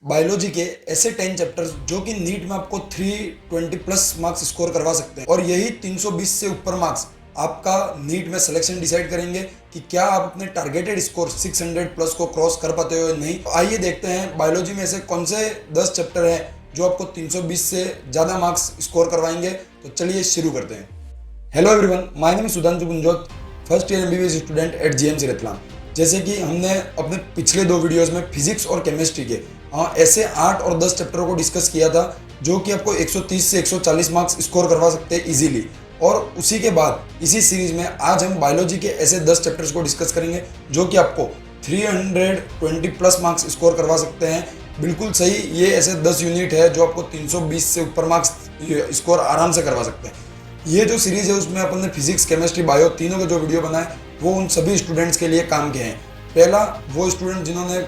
Biology के ऐसे 10 chapters जो कि नीट में आपको 320 प्लस मार्क्स स्कोर करवा सकते हैं और यही 320 से ऊपर मार्क्स आपका नीट में सिलेक्शन डिसाइड करेंगे कि क्या आप अपने टारगेटेड स्कोर 600 प्लस को क्रॉस कर पाते हो या नहीं। तो आइए देखते हैं बायोलॉजी में ऐसे कौन से 10 चैप्टर हैं जो आपको 320 से ज़्यादा मार्क्स स्कोर करवाएंगे। तो चलिए शुरू करते हैं। Hello everyone, my name is Sudhanshu Gunjot, first year MBBS student at GMC Ratlam. जैसे कि हमने अपने पिछले 2 वीडियोस में फिजिक्स और केमिस्ट्री के ऐसे 8 और 10 चैप्टरों को डिस्कस किया था जो कि आपको 130 से 140 मार्क्स स्कोर करवा सकते हैं इजीली। और उसी के बाद इसी सीरीज में आज हम बायोलॉजी के ऐसे 10 चैप्टर्स को डिस्कस करेंगे जो कि आपको 320 प्लस मार्क्स स्कोर करवा सकते हैं। बिल्कुल सही, ये ऐसे 10 यूनिट है जो आपको 320 से ऊपर मार्क्स स्कोर आराम से करवा सकते हैं। ये जो सीरीज है उसमें अपन ने फिजिक्स, केमिस्ट्री, बायो तीनों के जो वीडियो बनाए वो उन सभी स्टूडेंट्स के लिए काम के हैं। पहला, वो स्टूडेंट जिन्होंने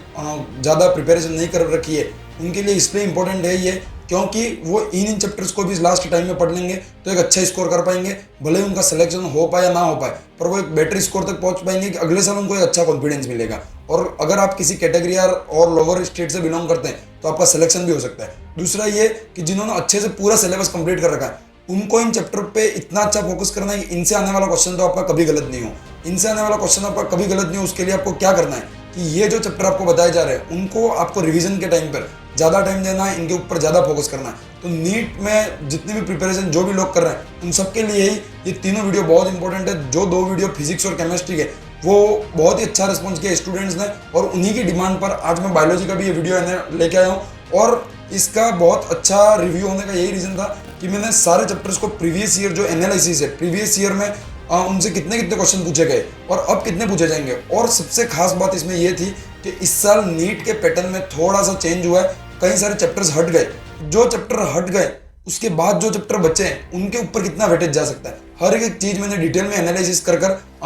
ज़्यादा प्रिपरेशन नहीं कर रखी है उनके लिए इसलिए इम्पोर्टेंट है ये क्योंकि वो इन चैप्टर्स को भी लास्ट टाइम में पढ़ लेंगे तो एक अच्छा स्कोर कर पाएंगे। भले उनका सिलेक्शन हो पाए या ना हो पाए पर वो एक बेटर स्कोर तक पहुंच पाएंगे कि अगले साल उनको एक अच्छा कॉन्फिडेंस मिलेगा। और अगर आप किसी कैटेगरी और लोअर स्टेट से बिलोंग करते हैं तो आपका सिलेक्शन भी हो सकता है। दूसरा ये कि जिन्होंने अच्छे से पूरा सिलेबस कंप्लीट कर रखा है उनको इन चैप्टर पे इतना अच्छा फोकस करना है कि इनसे आने वाला क्वेश्चन तो आपका कभी गलत नहीं हो। इनसे आने वाला क्वेश्चन आपका कभी गलत नहीं हो, उसके लिए आपको क्या करना है कि ये जो चैप्टर आपको बताए जा रहे हैं उनको आपको रिवीजन के टाइम पर ज़्यादा टाइम देना है, इनके ऊपर ज़्यादा फोकस करना है। तो नीट में जितनी भी प्रिपरेशन जो भी लोग कर रहे हैं उन सबके लिए ही ये तीनों वीडियो बहुत इंपॉर्टेंट है। जो 2 वीडियो फिजिक्स और केमिस्ट्री के वो बहुत ही अच्छा रिस्पॉन्स किया स्टूडेंट्स ने और उन्हीं की डिमांड पर आज मैं बायोलॉजी का भी ये वीडियो लेके आया हूँ। और इसका बहुत अच्छा रिव्यू होने का यही रीज़न था कि मैंने सारे चैप्टर्स को प्रीवियस ईयर जो एनालिसिस है प्रीवियस ईयर में उनसे कितने कितने क्वेश्चन पूछे गए और अब कितने पूछे जाएंगे। और सबसे खास बात इसमें यह थी कि इस साल नीट के पैटर्न में थोड़ा सा चेंज हुआ है। कई सारे चैप्टर्स हट गए, जो चैप्टर हट गए उसके बाद जो चैप्टर बचे हैं उनके ऊपर कितना वेटेज जा सकता है, हर एक चीज़ मैंने डिटेल में एनालिसिस कर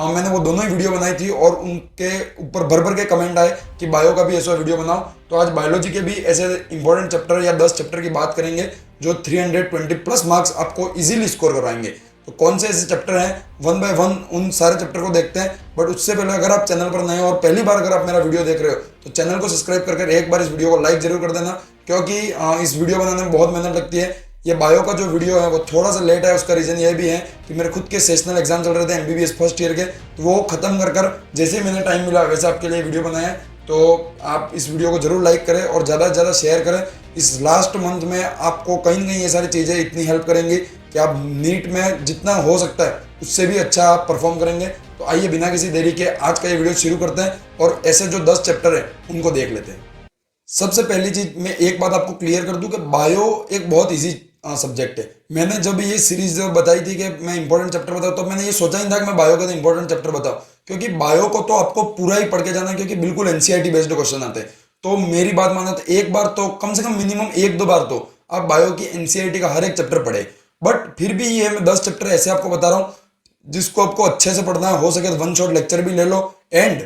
मैंने वो दोनों ही वीडियो बनाई थी और उनके ऊपर भर भर के कमेंट आए कि बायो का भी ऐसा वीडियो बनाओ। तो आज बायोलॉजी के भी ऐसे इंपॉर्टेंट चैप्टर या 10 चैप्टर की बात करेंगे जो 320 प्लस मार्क्स आपको इजीली स्कोर करवाएंगे। तो कौन से ऐसे चैप्टर हैं, वन बाय वन उन सारे चैप्टर को देखते हैं। बट उससे पहले अगर आप चैनल पर नए हो और पहली बार अगर आप मेरा वीडियो देख रहे हो तो चैनल को सब्सक्राइब करके एक बार इस वीडियो को लाइक जरूर कर देना, क्योंकि इस वीडियो बनाने में बहुत मेहनत लगती है। ये बायो का जो वीडियो है वो थोड़ा सा लेट है, उसका रीज़न ये भी है कि मेरे खुद के सेशनल एग्जाम चल रहे थे एमबीबीएस फर्स्ट ईयर के, तो वो खत्म कर जैसे ही मैंने टाइम मिला वैसे आपके लिए वीडियो बनाया है। तो आप इस वीडियो को जरूर लाइक करें और ज़्यादा से ज़्यादा शेयर करें। इस लास्ट मंथ में आपको कहीं ना कहीं ये सारी चीज़ें इतनी हेल्प करेंगी कि आप नीट में जितना हो सकता है उससे भी अच्छा आप परफॉर्म करेंगे। तो आइए बिना किसी देरी के आज का ये वीडियो शुरू करते हैं और ऐसे जो 10 चैप्टर हैं उनको देख लेते हैं। सबसे पहली चीज मैं एक बात आपको क्लियर कर दूं कि बायो एक बहुत इजी सब्जेक्ट है। मैंने जब ये सीरीज बताई थी कि मैं इंपॉर्टेंट चैप्टर बताऊं तो मैंने ये सोचा ही था कि मैं बायो का इंपॉर्टेंट चैप्टर बताऊं, क्योंकि बायो को तो आपको पूरा ही पढ़ के जाना है क्योंकि बिल्कुल एनसीईआरटी बेस्ड क्वेश्चन आते हैं। तो मेरी बात मानो तो एक बार तो कम से कम मिनिमम 1-2 बार तो आप बायो की एनसीईआरटी का हर एक चैप्टर पढ़े। बट फिर भी ये मैं 10 चैप्टर ऐसे आपको बता रहा हूँ जिसको आपको अच्छे से पढ़ना है, हो सके तो 1 शॉट लेक्चर भी ले लो एंड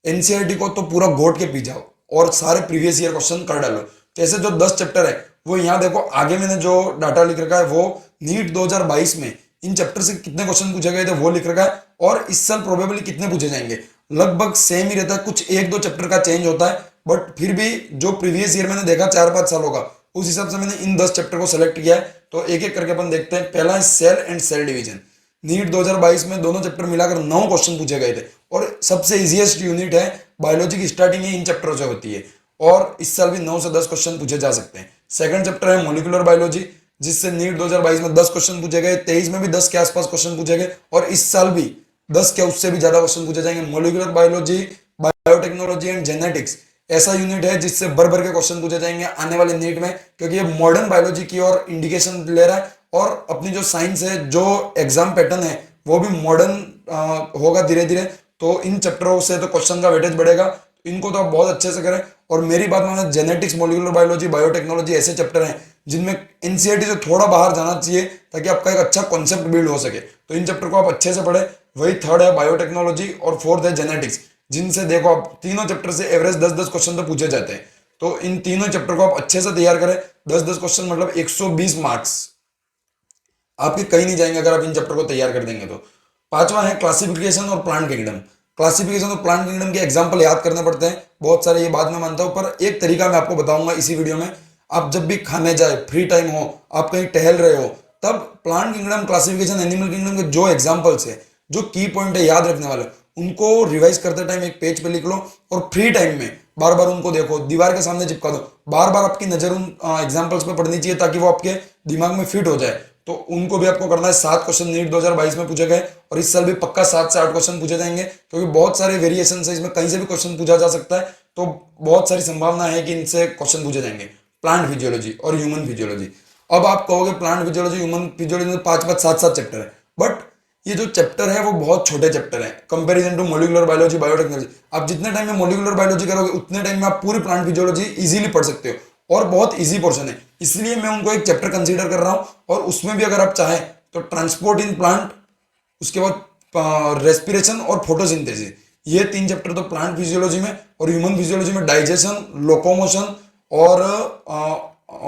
एनसीईआरटी को तो पूरा घोट के पी जाओ और सारे प्रीवियस ईयर क्वेश्चन कर डालो। तो ऐसे जो 10 चैप्टर है वो यहाँ देखो, आगे मैंने जो डाटा लिख रखा है वो नीट 2022 में इन चैप्टर से कितने क्वेश्चन पूछे गए थे वो लिख रखा है और इस साल प्रोबेबली कितने पूछे जाएंगे लगभग सेम ही रहता है। कुछ 1-2 चैप्टर का चेंज होता है बट फिर भी जो प्रीवियस ईयर मैंने देखा 4-5 सालों का उस हिसाब से मैंने इन 10 चैप्टर को सेलेक्ट किया है। तो एक एक करके अपन देखते हैं। पहला है cell and cell division. NEET 2022 में दोनों चैप्टर मिलाकर 9 क्वेश्चन पूछे गए थे और सबसे इजीएस्ट यूनिट है बायोलॉजी की स्टार्टिंग ही इन चैप्टरों से होती है और इस साल भी 9 से 10 क्वेश्चन पूछे जा सकते हैं। सेकंड चैप्टर है मॉलिक्यूलर बायोलॉजी, जिससे नीट 2022 में 10 क्वेश्चन पूछे गए, 23 में भी 10 के आसपास क्वेश्चन पूछे गए और इस साल भी 10 के उससे भी ज्यादा क्वेश्चन पूछे जाएंगे। Molecular biology, biotechnology and genetics ऐसा यूनिट है जिससे भर भर के क्वेश्चन पूछे जाएंगे आने वाले नीट में, क्योंकि ये मॉडर्न बायोलॉजी की ओर इंडिकेशन ले रहा है और अपनी जो साइंस है, जो एग्जाम पैटर्न है वो भी मॉडर्न होगा धीरे धीरे। तो इन चैप्टरों से तो क्वेश्चन का वेटेज बढ़ेगा, तो इनको तो आप बहुत अच्छे से करें। और मेरी बात मानो, जेनेटिक्स, मॉलिक्यूलर बायोलॉजी, बायोटेक्नोलॉजी ऐसे चैप्टर हैं जिनमें एनसीईआरटी से थोड़ा बाहर जाना चाहिए ताकि आपका एक अच्छा कॉन्सेप्ट बिल्ड हो सके। तो इन चैप्टर को आप अच्छे से पढ़े। वही थर्ड है बायोटेक्नोलॉजी और फोर्थ है जेनेटिक्स, जिनसे देखो आप तीनों चैप्टर से एवरेज 10-10 क्वेश्चन तो पूछे जाते हैं। तो इन तीनों चैप्टर को आप अच्छे से तैयार करें। 10-10 क्वेश्चन मतलब 120 मार्क्स आपके कहीं नहीं जाएंगे अगर आप इन चैप्टर को तैयार कर देंगे तो। पांचवा है क्लासिफिकेशन और plant kingdom. Classification of plant kingdom के एग्जाम्पल याद करने पड़ते हैं बहुत सारे, ये बात मैं मानता हूँ, पर एक तरीका मैं आपको बताऊंगा इसी वीडियो में। आप जब भी खाने जाए, फ्री टाइम हो, आप कहीं टहल रहे हो, तब plant kingdom, classification, animal kingdom के जो एग्जाम्पल्स है, जो की पॉइंट है याद रखने वाले, उनको रिवाइज करते टाइम एक पेज पे लिख लो और फ्री टाइम में बार बार उनको देखो, दीवार के सामने चिपका दो, बार बार आपकी नजर उन एग्जाम्पल्स पे पड़नी चाहिए ताकि वो आपके दिमाग में फिट हो जाए। तो उनको भी आपको करना है। 7 क्वेश्चन नीट 2022 में पूछे गए और इस साल भी पक्का 7 से 8 क्वेश्चन पूछे जाएंगे, क्योंकि बहुत सारे वेरिएशन है इसमें, कहीं से भी क्वेश्चन पूछा जा सकता है। तो बहुत सारी संभावना है कि इनसे क्वेश्चन पूछे जाएंगे। प्लांट फिजियोलॉजी और ह्यूमन फिजियोलॉजी। अब आप कहोगे प्लांट फिजियोलॉजी, ह्यूमन फिजियोलॉजी में 5-5, 7-7 चैप्टर है, बट ये जो चैप्टर है वो बहुत छोटे चैप्टर है comparison to molecular biology, biotechnology. आप जितने टाइम में मॉलिक्यूलर बायोलॉजी करोगे उतने टाइम में आप पूरी प्लांट फिजियोलॉजी इजीली पढ़ सकते हो और बहुत इजी पोर्शन है, इसलिए मैं उनको एक चैप्टर कंसीडर कर रहा हूं। और उसमें भी अगर आप चाहें तो ट्रांसपोर्ट इन प्लांट, उसके बाद रेस्पिरेशन और फोटोसिंथेसिस, ये 3 चैप्टर तो प्लांट फिजियोलॉजी में, और ह्यूमन फिजियोलॉजी में डाइजेशन, लोकोमोशन और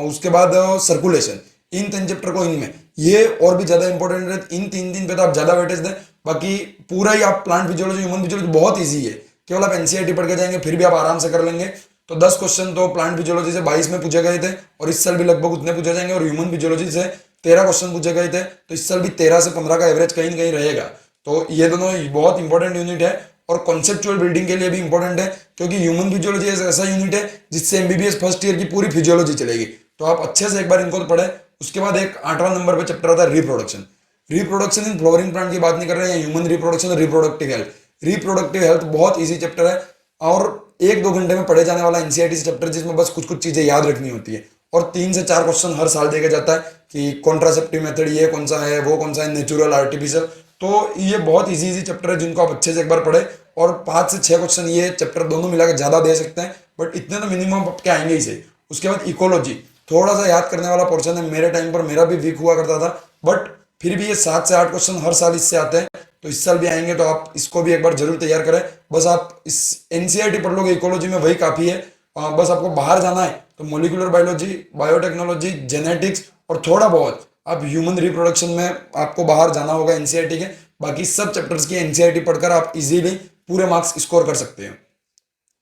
उसके बाद सर्कुलेशन, इन 3 चैप्टर को इनमें ये और भी ज्यादा इंपॉर्टेंट है। इन 3 पे तो आप ज्यादा वेटेज दें, बाकी पूरा ही आप प्लांट फिजियोलॉजी, ह्यूमन फिजियोलॉजी बहुत ईजी है, केवल आप एनसीईआरटी पढ़ के जाएंगे फिर भी आप आराम से कर लेंगे। तो 10 क्वेश्चन तो प्लांट फिजियोलॉजी से 22 में पूछे गए थे और इस साल भी लगभग उतने पूछे जाएंगे, और ह्यूमन फिजियोलॉजी से 13 क्वेश्चन पूछे गए थे, तो इस साल भी 13 से 15 का एवरेज कहीं ना कहीं रहेगा। तो ये दोनों बहुत इंपॉर्टेंट यूनिट है और कॉन्सेप्चुअल बिल्डिंग के लिए भी इंपॉर्टेंट है, क्योंकि ह्यूमन फिजियोलॉजी ऐसा यूनिट है जिससे एमबीबीएस फर्स्ट ईयर की पूरी फिजियोलॉजी चलेगी। तो आप अच्छे से एक बार इनको पढ़े। उसके बाद एक 8वां नंबर पे चैप्टर आता है reproduction. Reproduction in flowering plant की बात नहीं कर रहे हैं, ह्यूमन रिप्रोडक्शन और रिप्रोडक्टिव हेल्थ। रिप्रोडक्टिव हेल्थ बहुत ईजी चैप्टर है और 1-2 घंटे में पढ़े जाने वाला एनसीईआरटी से चैप्टर, जिसमें बस कुछ कुछ चीजें याद रखनी होती है और 3 से 4 क्वेश्चन हर साल देखा जाता है कि कॉन्ट्रासेप्टिव मेथड ये कौन सा है, वो कौन सा है, नेचुरल, आर्टिफिशियल। तो ये बहुत इजी चैप्टर है जिनको आप अच्छे से एक बार पढ़े, और 5 से 6 क्वेश्चन ये चैप्टर दोनों मिला के ज्यादा दे सकते हैं, बट इतने तो मिनिमम आपके आएंगे ही सही। उसके बाद इकोलॉजी थोड़ा सा याद करने वाला पोर्शन है, मेरे टाइम पर मेरा भी वीक हुआ करता था, बट फिर भी ये 7 से 8 क्वेश्चन हर साल इससे आते हैं, तो इस साल भी आएंगे, तो आप इसको भी एक बार जरूर तैयार करें। बस आप इस एनसीईआरटी पढ़ लोगे इकोलॉजी में, वही काफी है। बस आपको बाहर जाना है तो मॉलिक्यूलर बायोलॉजी, बायोटेक्नोलॉजी, जेनेटिक्स और थोड़ा बहुत आप ह्यूमन रिप्रोडक्शन में आपको बाहर जाना होगा एनसीईआरटी के। बाकी सब चैप्टर्स की एनसीईआरटी पढ़कर आप इजीली पूरे मार्क्स स्कोर कर सकते हैं।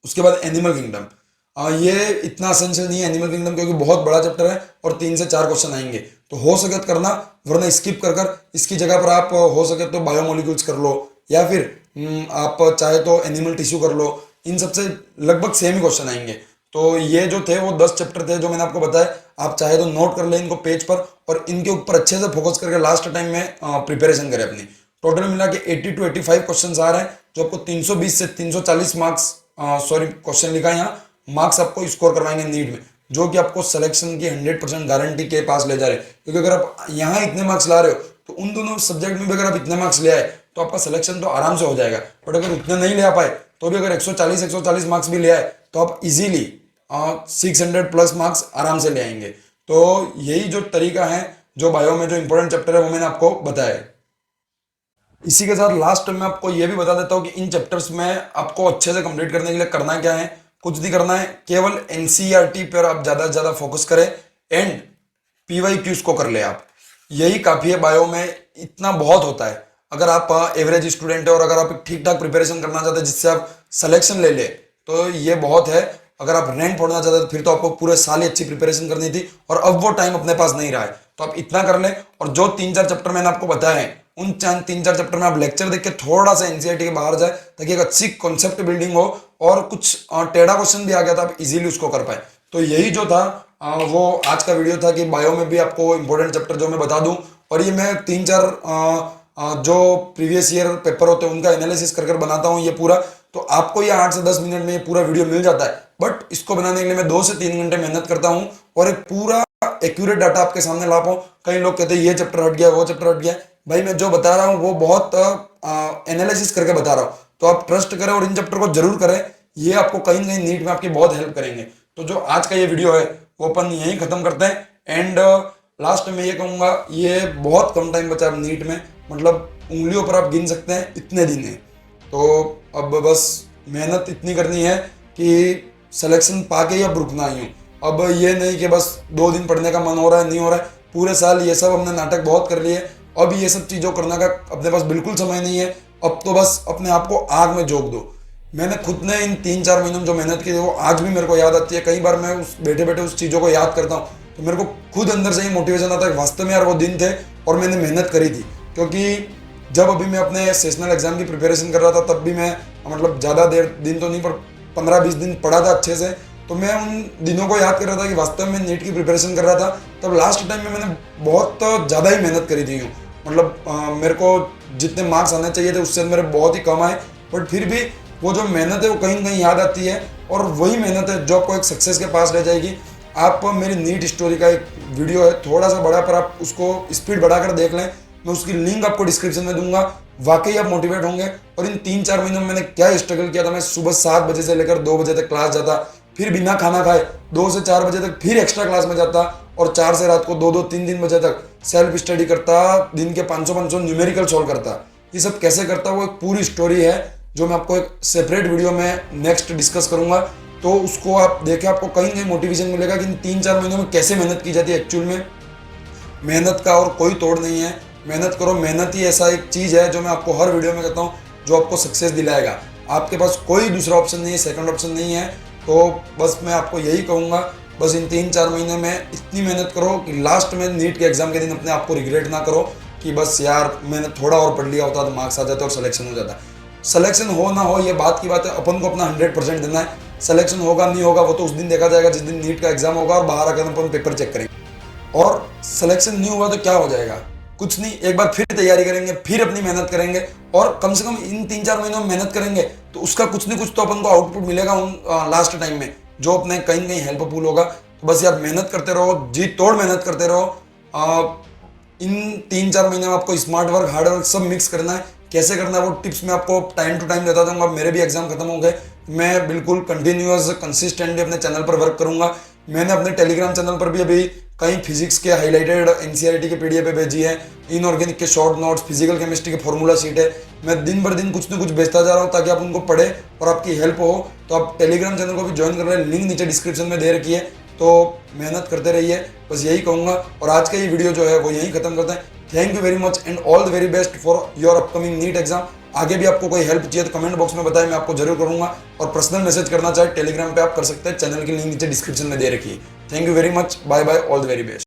उसके बाद एनिमल किंगडम, ये इतना असेंशियल नहीं है एनिमल किंगडम, क्योंकि बहुत बड़ा चैप्टर है और 3 से 4 क्वेश्चन आएंगे, तो हो सके तो करना, वरना स्किप कर कर इसकी जगह पर आप हो सके तो बायोमोलिक्यूल्स कर लो, या फिर आप चाहे तो एनिमल टिश्यू कर लो। इन सबसे लगभग सेम ही क्वेश्चन आएंगे। तो ये जो थे वो 10 चैप्टर थे जो मैंने आपको बताया। आप चाहे तो नोट कर लें इनको पेज पर और इनके ऊपर अच्छे से फोकस करके लास्ट टाइम में प्रिपरेशन करें अपनी। टोटल मिला के 80 to 85 क्वेश्चन आ रहे हैं, जो आपको 320 से 340 मार्क्स, सॉरी क्वेश्चन लिखा है यहाँ, मार्क्स आपको स्कोर करवाएंगे नीट में, जो कि आपको सिलेक्शन की 100% गारंटी के पास ले जा रहे हैं। क्योंकि अगर आप यहाँ इतने मार्क्स ला रहे हो तो उन दोनों सब्जेक्ट में भी अगर आप इतने मार्क्स ले आए तो आपका सिलेक्शन तो आराम से हो जाएगा। बट अगर उतने नहीं ले आ पाए तो भी अगर 140 मार्क्स भी ले आए तो आप इजीली 600+ मार्क्स आराम से ले आएंगे। तो यही जो तरीका है, जो बायो में जो इंपॉर्टेंट चैप्टर है वो मैंने आपको बताया है। इसी के साथ लास्ट में आपको यह भी बता देता हूँ कि इन चैप्टर्स में आपको अच्छे से कंप्लीट करने के लिए करना क्या है, कुछ नहीं करना है, केवल एनसीईआरटी पर आप ज्यादा से ज्यादा फोकस करें एंड पीवाईक्यूज को कर ले आप, यही काफी है। बायो में इतना बहुत होता है। अगर आप एवरेज स्टूडेंट है और अगर आप ठीक ठाक प्रिपरेशन करना चाहते हैं जिससे आप सिलेक्शन ले ले तो ये बहुत है। अगर आप रैंक पढ़ना चाहते हैं फिर तो आपको पूरे साल ही अच्छी प्रिपरेशन करनी थी और अब वो टाइम अपने पास नहीं रहा है, तो आप इतना कर लें। और जो 3-4 चैप्टर मैंने आपको बताए हैं उन 3-4 चैप्टर में आप लेक्चर देख के थोड़ा सा एनसीईआरटी के बाहर जाए ताकि एक अच्छी कॉन्सेप्ट बिल्डिंग हो और कुछ टेढ़ा क्वेश्चन भी आ गया था आप इजीली उसको कर पाए। तो यही जो था वो आज का वीडियो था कि बायो में भी आपको इंपॉर्टेंट चैप्टर जो मैं बता दूं, और ये मैं 3-4 जो प्रीवियस ईयर पेपर होते हैं उनका एनालिसिस कर बनाता हूँ ये पूरा। तो आपको ये 8 से 10 मिनट में ये पूरा वीडियो मिल जाता है, बट इसको बनाने के लिए मैं 2 से 3 घंटे मेहनत करता हूँ और एक पूरा एक्यूरेट डाटा आपके सामने ला पाऊँ। कई लोग कहते हैं ये चैप्टर हट गया, वो चैप्टर हट गया, भाई मैं जो बता रहा हूँ वो बहुत एनालिसिस करके बता रहा हूँ, तो आप ट्रस्ट करें और इन चैप्टर को जरूर करें। ये आपको कहीं ना कहीं नीट में आपकी बहुत हेल्प करेंगे। तो जो आज का ये वीडियो है वो अपन यहीं खत्म करते हैं। एंड लास्ट में ये कहूँगा, ये बहुत कम टाइम बचा है नीट में, मतलब उंगलियों पर आप गिन सकते हैं इतने दिन है। तो अब बस मेहनत इतनी करनी है कि सिलेक्शन पाके ही अब रुकना ही हूँ। अब ये नहीं कि बस 2 दिन पढ़ने का मन हो रहा है, नहीं हो रहा है, पूरे साल ये सब हमने नाटक बहुत कर लिए। अब ये सब चीज़ों करने का अपने पास बिल्कुल समय नहीं है। अब तो बस अपने आप को आग में झोंक दो। मैंने खुद ने इन 3-4 महीनों में जो मेहनत की थी वो आज भी मेरे को याद आती है। कई बार मैं उस बैठे बैठे उस चीज़ों को याद करता हूँ तो मेरे को खुद अंदर से ही मोटिवेशन आता है कि वास्तव में यार वो दिन थे और मैंने मेहनत करी थी। क्योंकि जब अभी मैं अपने सेशनल एग्जाम की प्रिपरेशन कर रहा था तब भी मैं मतलब ज़्यादा देर दिन तो नहीं पर 15-20 दिन पढ़ा था अच्छे से। तो मैं उन दिनों को याद कर रहा था कि वास्तव में नीट की प्रिपरेशन कर रहा था। तब लास्ट टाइम में मैंने बहुत ज़्यादा ही मेहनत करी थी यूँ, मतलब मेरे को जितने मार्क्स आने चाहिए थे उससे मेरे बहुत ही कम आए। बट फिर भी वो जो मेहनत है वो कहीं ना कहीं याद आती है और वही मेहनत है जो आपको एक सक्सेस के पास ले जाएगी। आप मेरी नीट स्टोरी का एक वीडियो है थोड़ा सा बड़ा पर आप उसको स्पीड बढ़ाकर देख लें, मैं उसकी लिंक आपको डिस्क्रिप्शन में दूंगा। वाकई आप मोटिवेट होंगे। और इन 3-4 महीनों में मैंने क्या स्ट्रगल किया था। मैं सुबह 7 बजे से लेकर 2 बजे तक क्लास जाता, फिर बिना खाना खाए 2 से 4 बजे तक फिर एक्स्ट्रा क्लास में जाता और 4 से रात को 2-2, 3-3 बजे तक सेल्फ स्टडी करता, दिन के 500-500 न्यूमेरिकल सॉल्व करता। ये सब कैसे करता वो एक पूरी स्टोरी है जो मैं आपको एक सेपरेट वीडियो में नेक्स्ट डिस्कस करूंगा। तो उसको आप देखें, आपको कहीं कहीं मोटिवेशन मिलेगा कि इन 3-4 महीनों में कैसे मेहनत की जाती है। एक्चुअल में मेहनत का और कोई तोड़ नहीं है। मेहनत करो, मेहनत ही ऐसा एक चीज़ है जो मैं आपको हर वीडियो में कहता हूँ जो आपको सक्सेस दिलाएगा। आपके पास कोई दूसरा ऑप्शन नहीं है, सेकंड ऑप्शन नहीं है। तो बस मैं आपको यही कहूँगा, बस इन 3-4 महीने में इतनी मेहनत करो कि लास्ट में नीट के एग्जाम के दिन अपने आप को रिग्रेट ना करो कि बस यार मैंने थोड़ा और पढ़ लिया होता तो मार्क्स आ जाते और सिलेक्शन हो जाता। सिलेक्शन हो ना हो ये बात की बात है, अपन को अपना 100% देना है। सिलेक्शन होगा नहीं होगा वो तो उस दिन देखा जाएगा जिस दिन नीट का एग्जाम होगा और बाहर आकर अपन पेपर चेक करेंगे। और सिलेक्शन नहीं हुआ तो क्या हो जाएगा, कुछ नहीं, एक बार फिर तैयारी करेंगे, फिर अपनी मेहनत करेंगे और कम से कम इन 3-4 महीनों में मेहनत करेंगे तो उसका कुछ नहीं कुछ तो अपन को आउटपुट मिलेगा उन लास्ट टाइम में जो अपने कहीं कहीं हेल्पफुल होगा। तो बस यार मेहनत करते रहो, जी तोड़ मेहनत करते रहो। इन 3-4 महीने में आपको स्मार्ट वर्क, हार्ड वर्क सब मिक्स करना है। कैसे करना है वो टिप्स मैं आपको टाइम टू टाइम देता दूंगा। मेरे भी एग्जाम खत्म हो गए, मैं बिल्कुल कंटिन्यूअस कंसिस्टेंटली अपने चैनल पर वर्क करूंगा। मैंने अपने टेलीग्राम चैनल पर भी अभी कई फिजिक्स के हाईलाइटेड एनसीईआरटी के पीडीएफ भेजी है, इनऑर्गेनिक के शॉर्ट नोट्स, फिजिकल केमिस्ट्री के फॉर्मूला शीट है। मैं दिन भर दिन कुछ न कुछ भेजता जा रहा हूँ ताकि आप उनको पढ़े और आपकी हेल्प हो। तो आप टेलीग्राम चैनल को भी ज्वाइन कर रहे हैं, लिंक नीचे डिस्क्रिप्शन में दे रखी है। तो मेहनत करते रहिए, बस यही कहूँगा। और आज का ये वीडियो जो है वो यहीं खत्म करते हैं। Thank you very much and all the very best for your upcoming NEET exam. आगे भी आपको कोई हेल्प चाहिए तो कमेंट बॉक्स में बताएं, मैं आपको जरूर करूंगा। और पर्सनल मैसेज करना चाहे टेलीग्राम पे आप कर सकते हैं, चैनल की लिंक नीचे डिस्क्रिप्शन में दे रखी है। Thank you very much, bye bye, all the very best.